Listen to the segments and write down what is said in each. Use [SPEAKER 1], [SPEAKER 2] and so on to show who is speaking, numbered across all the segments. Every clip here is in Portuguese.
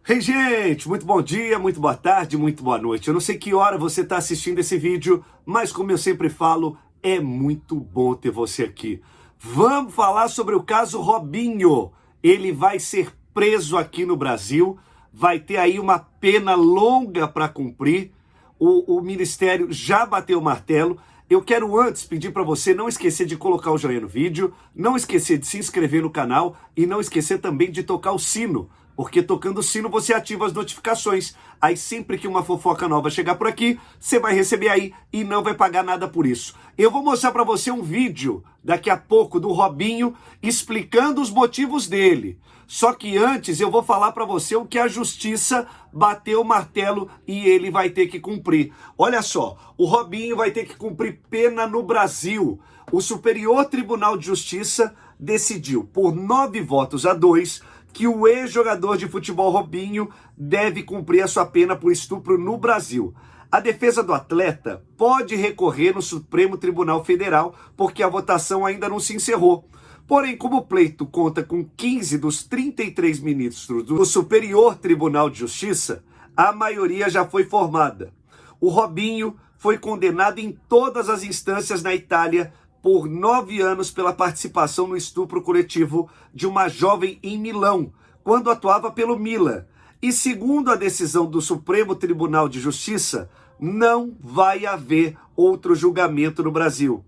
[SPEAKER 1] Hey, gente! Muito bom dia, muito boa tarde, muito boa noite. Eu não sei que hora você está assistindo esse vídeo, mas como eu sempre falo, é muito bom ter você aqui. Vamos falar sobre o caso Robinho. Ele vai ser preso aqui no Brasil, vai ter aí uma pena longa para cumprir. O Ministério já bateu o martelo. Eu quero antes pedir para você não esquecer de colocar o joinha no vídeo, não esquecer de se inscrever no canal e não esquecer também de tocar o sino, porque tocando o sino você ativa as notificações. Aí sempre que uma fofoca nova chegar por aqui, você vai receber aí e não vai pagar nada por isso. Eu vou mostrar para você um vídeo daqui a pouco do Robinho explicando os motivos dele. Só que antes eu vou falar para você o que a justiça bateu o martelo e ele vai ter que cumprir. Olha só, o Robinho vai ter que cumprir pena no Brasil. O Superior Tribunal de Justiça decidiu por 9 votos a 2 que o ex-jogador de futebol Robinho deve cumprir a sua pena por estupro no Brasil. A defesa do atleta pode recorrer no Supremo Tribunal Federal, porque a votação ainda não se encerrou. Porém, como o pleito conta com 15 dos 33 ministros do Superior Tribunal de Justiça, a maioria já foi formada. O Robinho foi condenado em todas as instâncias na Itália por 9 anos pela participação no estupro coletivo de uma jovem em Milão, quando atuava pelo Milan. E segundo a decisão do Supremo Tribunal de Justiça, não vai haver outro julgamento no Brasil.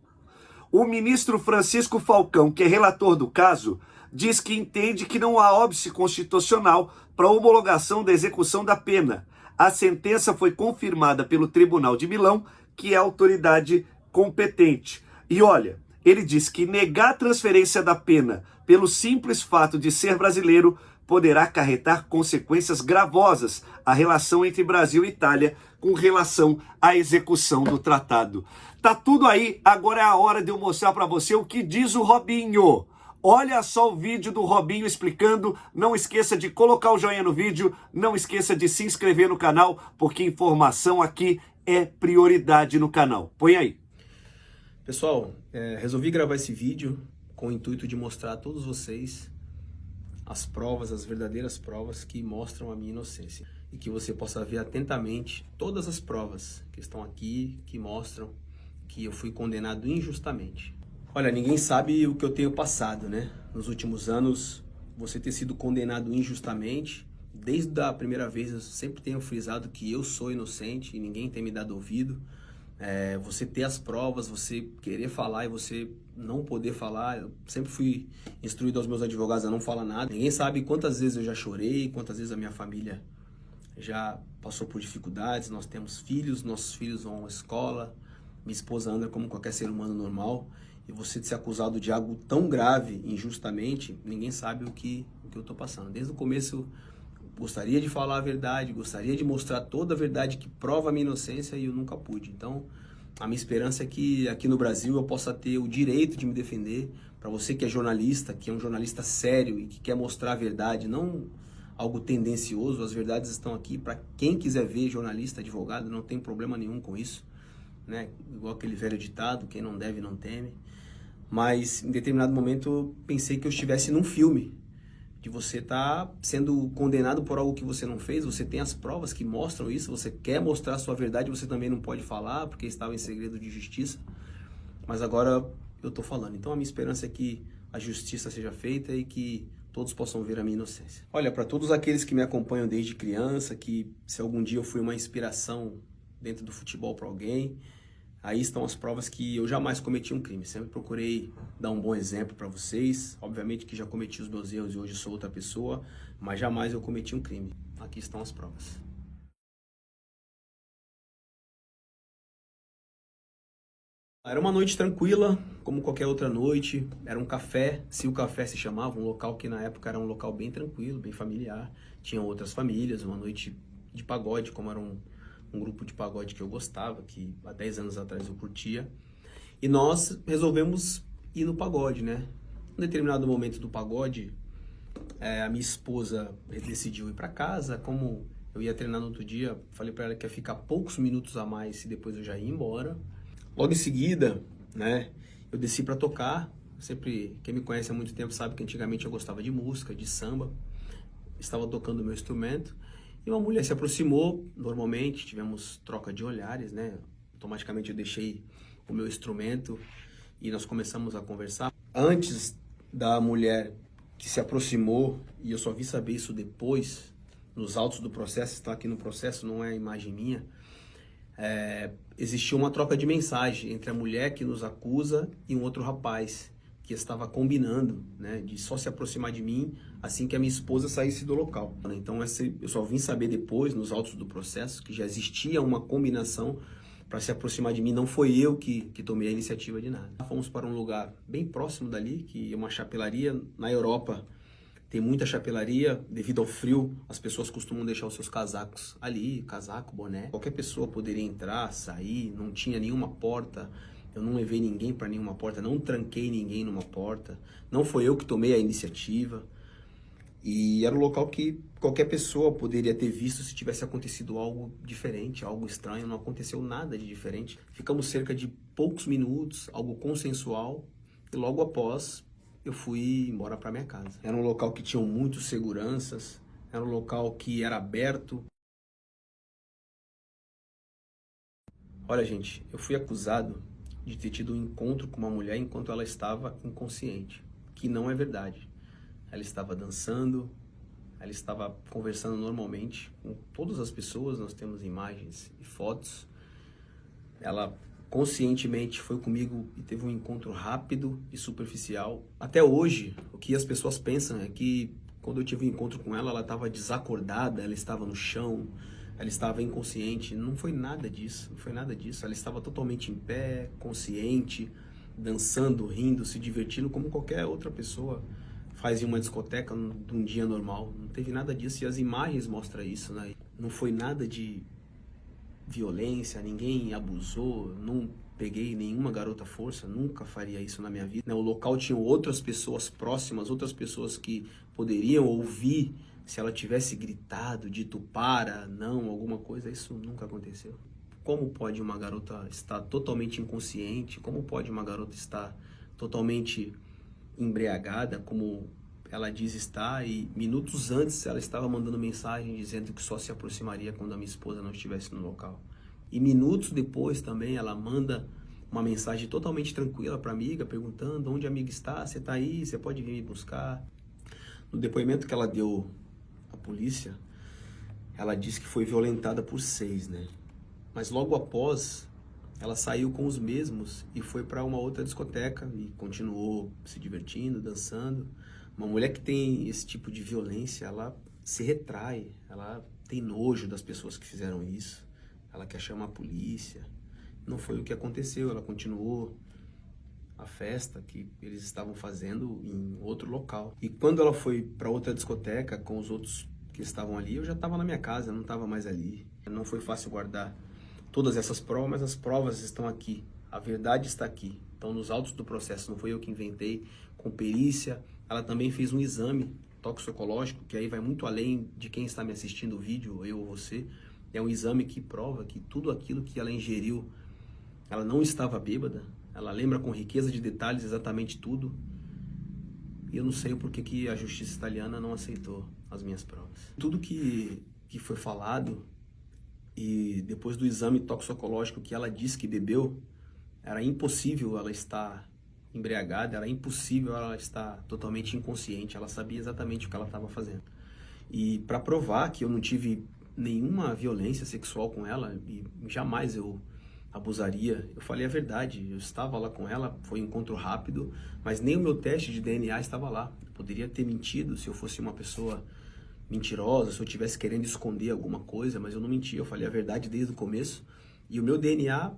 [SPEAKER 1] O ministro Francisco Falcão, que é relator do caso, diz que entende que não há óbice constitucional para a homologação da execução da pena. A sentença foi confirmada pelo Tribunal de Milão, que é a autoridade competente. E olha, ele diz que negar a transferência da pena pelo simples fato de ser brasileiro poderá acarretar consequências gravosas à relação entre Brasil e Itália com relação à execução do tratado. Tá tudo aí, agora é a hora de eu mostrar para você o que diz o Robinho. Olha só o vídeo do Robinho explicando. Não esqueça de colocar o joinha no vídeo, não esqueça de se inscrever no canal, porque informação aqui é prioridade no canal. Põe aí.
[SPEAKER 2] Pessoal, resolvi gravar esse vídeo com o intuito de mostrar a todos vocês as provas, as verdadeiras provas que mostram a minha inocência. E que você possa ver atentamente todas as provas que estão aqui, que mostram que eu fui condenado injustamente. Olha, ninguém sabe o que eu tenho passado, né? Nos últimos anos, você ter sido condenado injustamente, desde a primeira vez eu sempre tenho frisado que eu sou inocente e ninguém tem me dado ouvido. Você ter as provas, você querer falar e você não poder falar. Eu sempre fui instruído aos meus advogados a não falar nada. Ninguém sabe quantas vezes eu já chorei, quantas vezes a minha família já passou por dificuldades. Nós temos filhos, nossos filhos vão à escola, minha esposa anda como qualquer ser humano normal. E você ser acusado de algo tão grave, injustamente, ninguém sabe o que eu estou passando. Desde o começo, gostaria de falar a verdade, gostaria de mostrar toda a verdade que prova a minha inocência e eu nunca pude. Então, a minha esperança é que aqui no Brasil eu possa ter o direito de me defender. Para você que é jornalista, que é um jornalista sério e que quer mostrar a verdade, não algo tendencioso, as verdades estão aqui. Para quem quiser ver jornalista, advogado, não tem problema nenhum com isso, né? Igual aquele velho ditado, quem não deve não teme. Mas em determinado momento eu pensei que eu estivesse num filme, de você estar sendo condenado por algo que você não fez. Você tem as provas que mostram isso, você quer mostrar a sua verdade, você também não pode falar, porque estava em segredo de justiça, mas agora eu estou falando. Então a minha esperança é que a justiça seja feita e que todos possam ver a minha inocência. Olha, para todos aqueles que me acompanham desde criança, que se algum dia eu fui uma inspiração dentro do futebol para alguém, aí estão as provas que eu jamais cometi um crime. Sempre procurei dar um bom exemplo para vocês. Obviamente que já cometi os meus erros e hoje sou outra pessoa, mas jamais eu cometi um crime. Aqui estão as provas. Era uma noite tranquila, como qualquer outra noite. Era um café, se o café se chamava, um local que na época era um local bem tranquilo, bem familiar. Tinham outras famílias, uma noite de pagode, como era um grupo de pagode que eu gostava, que há 10 anos atrás eu curtia. E nós resolvemos ir no pagode, né? Em determinado momento do pagode, a minha esposa decidiu ir para casa. Como eu ia treinar no outro dia, falei para ela que ia ficar poucos minutos a mais e depois eu já ia embora. Logo em seguida, né, eu desci para tocar. Sempre, quem me conhece há muito tempo sabe que antigamente eu gostava de música, de samba. estava tocando meu instrumento e uma mulher se aproximou. Normalmente tivemos troca de olhares, né? Automaticamente eu deixei o meu instrumento e nós começamos a conversar. Antes da mulher que se aproximou, e eu só vim saber isso depois, nos autos do processo, está aqui no processo, não é imagem minha, existiu uma troca de mensagem entre a mulher que nos acusa e um outro rapaz que estava combinando, né, de só se aproximar de mim assim que a minha esposa saísse do local. Então eu só vim saber depois, nos autos do processo, que já existia uma combinação para se aproximar de mim. Não foi eu que tomei a iniciativa de nada. Fomos para um lugar bem próximo dali, que é uma chapelaria. Na Europa tem muita chapelaria, devido ao frio, as pessoas costumam deixar os seus casacos ali, casaco, boné. Qualquer pessoa poderia entrar, sair, não tinha nenhuma porta. Eu não levei ninguém para nenhuma porta, não tranquei ninguém numa porta. Não foi eu que tomei a iniciativa. E era um local que qualquer pessoa poderia ter visto se tivesse acontecido algo diferente, algo estranho. Não aconteceu nada de diferente. Ficamos cerca de poucos minutos, algo consensual, e logo após eu fui embora para minha casa. Era um local que tinha muitos seguranças, era um local que era aberto. Olha, gente, eu fui acusado de ter tido um encontro com uma mulher enquanto ela estava inconsciente, que não é verdade. Ela estava dançando, ela estava conversando normalmente com todas as pessoas, nós temos imagens e fotos. Ela conscientemente foi comigo e teve um encontro rápido e superficial. Até hoje, o que as pessoas pensam é que quando eu tive um encontro com ela, ela estava desacordada, ela estava no chão, ela estava inconsciente. Não foi nada disso, não foi nada disso. Ela estava totalmente em pé, consciente, dançando, rindo, se divertindo como qualquer outra pessoa faz em uma discoteca num dia normal. Não teve nada disso e as imagens mostram isso, né? Não foi nada de violência, ninguém abusou, não peguei nenhuma garota à força, nunca faria isso na minha vida. O local tinha outras pessoas próximas, outras pessoas que poderiam ouvir se ela tivesse gritado, dito para, não, alguma coisa. Isso nunca aconteceu. Como pode uma garota estar totalmente inconsciente? Como pode uma garota estar totalmente embriagada, como ela diz estar, e minutos antes ela estava mandando mensagem dizendo que só se aproximaria quando a minha esposa não estivesse no local. E minutos depois também ela manda uma mensagem totalmente tranquila para a amiga, perguntando onde a amiga está, você está aí, você pode vir me buscar. No depoimento que ela deu à polícia, ela disse que foi violentada por 6, né? Mas logo após, ela saiu com os mesmos e foi para uma outra discoteca e continuou se divertindo, dançando. Uma mulher que tem esse tipo de violência, ela se retrai, ela tem nojo das pessoas que fizeram isso, ela quer chamar a polícia. Não foi o que aconteceu, ela continuou a festa que eles estavam fazendo em outro local. E quando ela foi para outra discoteca com os outros que estavam ali, eu já estava na minha casa, eu não estava mais ali. Não foi fácil guardar todas essas provas, mas as provas estão aqui, a verdade está aqui. Então, nos autos do processo, não foi eu que inventei, com perícia. Ela também fez um exame toxicológico, que aí vai muito além de quem está me assistindo o vídeo, eu ou você. É um exame que prova que tudo aquilo que ela ingeriu, ela não estava bêbada, ela lembra com riqueza de detalhes exatamente tudo. E eu não sei o porquê que a justiça italiana não aceitou as minhas provas. Tudo que foi falado, e depois do exame toxicológico que ela disse que bebeu, era impossível ela estar embriagada, era impossível ela estar totalmente inconsciente, ela sabia exatamente o que ela estava fazendo. E para provar que eu não tive nenhuma violência sexual com ela, e jamais eu abusaria, eu falei a verdade, eu estava lá com ela, foi um encontro rápido, mas nem o meu teste de DNA estava lá. Eu poderia ter mentido se eu fosse uma pessoa mentirosa, se eu estivesse querendo esconder alguma coisa, mas eu não menti, eu falei a verdade desde o começo, e o meu DNA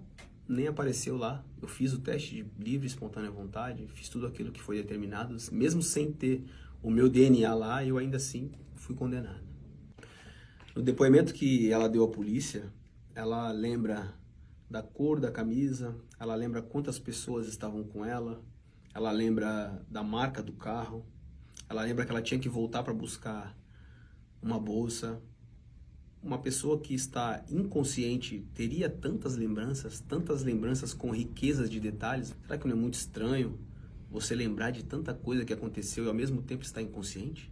[SPEAKER 2] nem apareceu lá. Eu fiz o teste de livre e espontânea vontade, fiz tudo aquilo que foi determinado, mesmo sem ter o meu DNA lá, eu ainda assim fui condenado. No depoimento que ela deu à polícia, ela lembra da cor da camisa, ela lembra quantas pessoas estavam com ela lembra da marca do carro, ela lembra que ela tinha que voltar para buscar uma bolsa. Uma pessoa que está inconsciente teria tantas lembranças com riquezas de detalhes? Será que não é muito estranho você lembrar de tanta coisa que aconteceu e ao mesmo tempo estar inconsciente?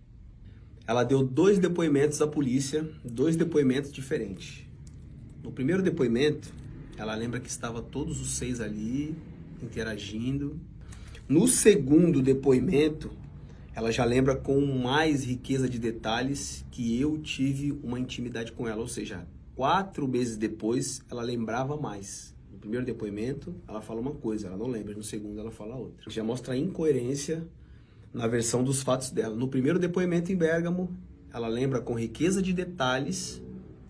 [SPEAKER 2] ela deu 2 depoimentos à polícia, 2 depoimentos diferentes. No primeiro depoimento, ela lembra que estava todos os 6 ali, interagindo. No segundo depoimento, ela já lembra com mais riqueza de detalhes que eu tive uma intimidade com ela, ou seja, 4 meses depois, ela lembrava mais. No primeiro depoimento, ela fala uma coisa, ela não lembra. No segundo, ela fala outra. Já mostra a incoerência na versão dos fatos dela. No primeiro depoimento em Bérgamo, ela lembra com riqueza de detalhes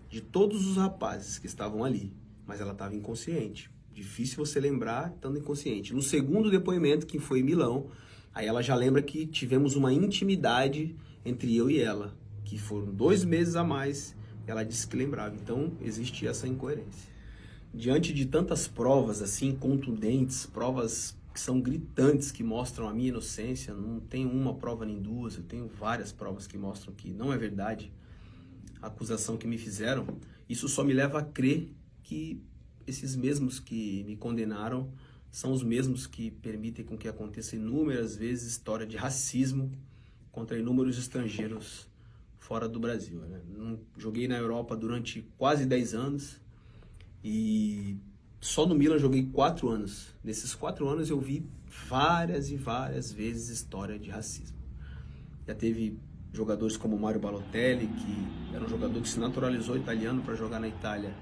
[SPEAKER 2] de todos os rapazes que estavam ali, mas ela estava inconsciente. Difícil você lembrar estando inconsciente. No segundo depoimento, que foi em Milão, aí ela já lembra que tivemos uma intimidade entre eu e ela, que foram 2 meses a mais, ela disse que lembrava. Então, existe essa incoerência. Diante de tantas provas assim contundentes, provas que são gritantes, que mostram a minha inocência, não tenho uma prova nem duas, eu tenho várias provas que mostram que não é verdade a acusação que me fizeram, isso só me leva a crer que esses mesmos que me condenaram são os mesmos que permitem com que aconteça inúmeras vezes história de racismo contra inúmeros estrangeiros fora do Brasil, né? Joguei na Europa durante quase 10 anos e só no Milan joguei 4 anos. Nesses 4 anos eu vi várias e várias vezes história de racismo. Já teve jogadores como Mario Balotelli, que era um jogador que se naturalizou italiano para jogar na Itália,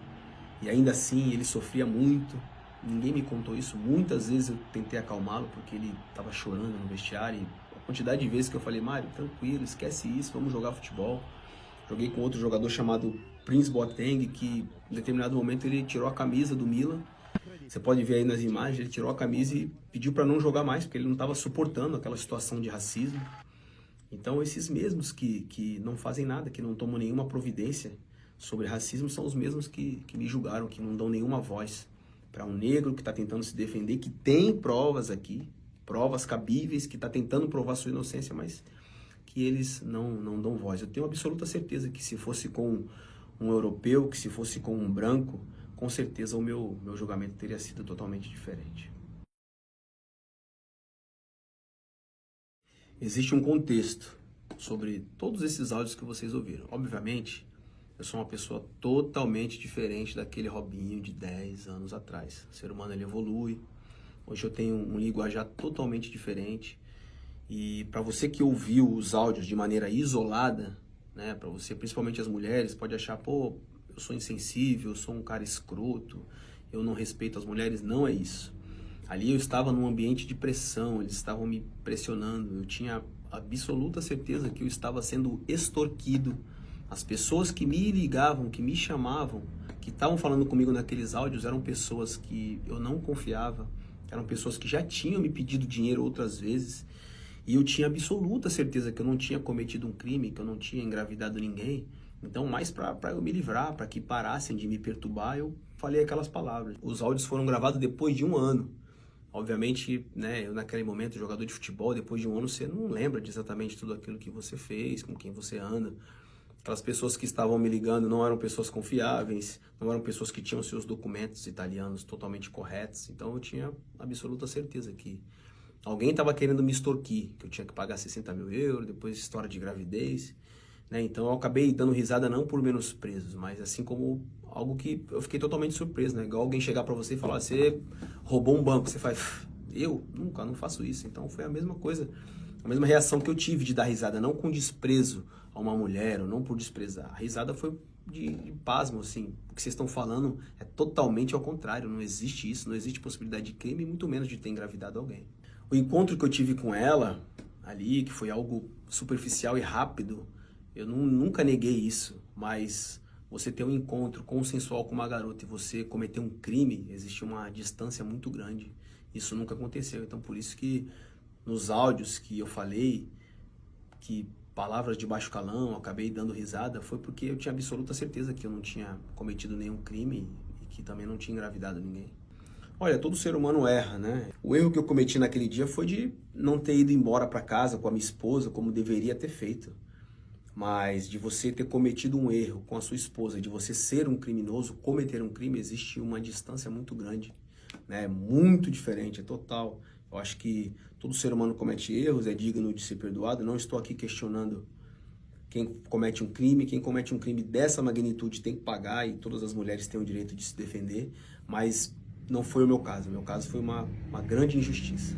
[SPEAKER 2] e ainda assim ele sofria muito. Ninguém me contou isso. Muitas vezes eu tentei acalmá-lo porque ele estava chorando no vestiário. E a quantidade de vezes que eu falei: Mário, tranquilo, esquece isso, vamos jogar futebol. Joguei com outro jogador chamado Prince Boateng, que em determinado momento ele tirou a camisa do Milan. Você pode ver aí nas imagens, ele tirou a camisa e pediu para não jogar mais, porque ele não estava suportando aquela situação de racismo. Então esses mesmos que não fazem nada, que não tomam nenhuma providência sobre racismo, são os mesmos que me julgaram, que não dão nenhuma voz para um negro que está tentando se defender, que tem provas aqui, provas cabíveis, que está tentando provar sua inocência, mas que eles não dão voz. Eu tenho absoluta certeza que se fosse com um europeu, que se fosse com um branco, com certeza o meu julgamento teria sido totalmente diferente. Existe um contexto sobre todos esses áudios que vocês ouviram. Obviamente, eu sou uma pessoa totalmente diferente daquele Robinho de 10 anos atrás. O ser humano, ele evolui. Hoje eu tenho um linguajar totalmente diferente. E para você que ouviu os áudios de maneira isolada, né, para você, principalmente as mulheres, pode achar: pô, eu sou insensível, eu sou um cara escroto, eu não respeito as mulheres. Não é isso. Ali eu estava num ambiente de pressão, eles estavam me pressionando, eu tinha absoluta certeza que eu estava sendo extorquido. As pessoas que me ligavam, que me chamavam, que estavam falando comigo naqueles áudios, eram pessoas que eu não confiava, eram pessoas que já tinham me pedido dinheiro outras vezes, e eu tinha absoluta certeza que eu não tinha cometido um crime, que eu não tinha engravidado ninguém. Então, mais para eu me livrar, para que parassem de me perturbar, eu falei aquelas palavras. Os áudios foram gravados depois de 1 ano. Obviamente, né, eu naquele momento, jogador de futebol, depois de 1 ano, você não lembra de exatamente tudo aquilo que você fez, com quem você anda. Aquelas pessoas que estavam me ligando não eram pessoas confiáveis, não eram pessoas que tinham seus documentos italianos totalmente corretos. Então eu tinha absoluta certeza que alguém estava querendo me extorquir, que eu tinha que pagar 60 mil euros, depois história de gravidez, né? Então eu acabei dando risada não por menosprezos, mas assim como algo que eu fiquei totalmente surpreso, né? Igual alguém chegar para você e falar: você roubou um banco, você faz: eu nunca, não faço isso. Então foi a mesma coisa, a mesma reação que eu tive de dar risada, não com desprezo a uma mulher, ou não por desprezar. A risada foi de pasmo, assim. O que vocês estão falando é totalmente ao contrário, não existe isso, não existe possibilidade de crime, muito menos de ter engravidado alguém. O encontro que eu tive com ela ali, que foi algo superficial e rápido, eu nunca neguei isso, mas você ter um encontro consensual com uma garota e você cometer um crime, existe uma distância muito grande. Isso nunca aconteceu. Então, por isso que nos áudios que eu falei, que palavras de baixo calão, eu acabei dando risada, foi porque eu tinha absoluta certeza que eu não tinha cometido nenhum crime e que também não tinha engravidado ninguém. Olha, todo ser humano erra, né? O erro que eu cometi naquele dia foi de não ter ido embora para casa com a minha esposa como deveria ter feito. Mas de você ter cometido um erro com a sua esposa, de você ser um criminoso, cometer um crime, existe uma distância muito grande, né? Muito diferente, é total. Eu acho que todo ser humano comete erros, é digno de ser perdoado. Não estou aqui questionando quem comete um crime dessa magnitude tem que pagar e todas as mulheres têm o direito de se defender, mas não foi o meu caso. O meu caso foi uma grande injustiça.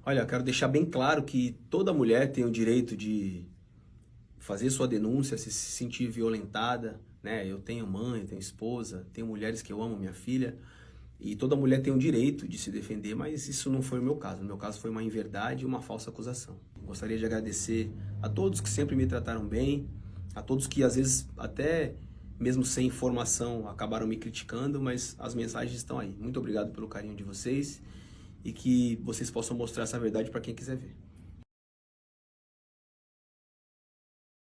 [SPEAKER 2] Olha, eu quero deixar bem claro que toda mulher tem o direito de fazer sua denúncia, se sentir violentada, né? Eu tenho mãe, tenho esposa, tenho mulheres que eu amo, minha filha, e toda mulher tem o direito de se defender, mas isso não foi o meu caso. O meu caso foi uma inverdade e uma falsa acusação. Gostaria de agradecer a todos que sempre me trataram bem, a todos que às vezes até mesmo sem informação acabaram me criticando, mas as mensagens estão aí. Muito obrigado pelo carinho de vocês e que vocês possam mostrar essa verdade para quem quiser ver.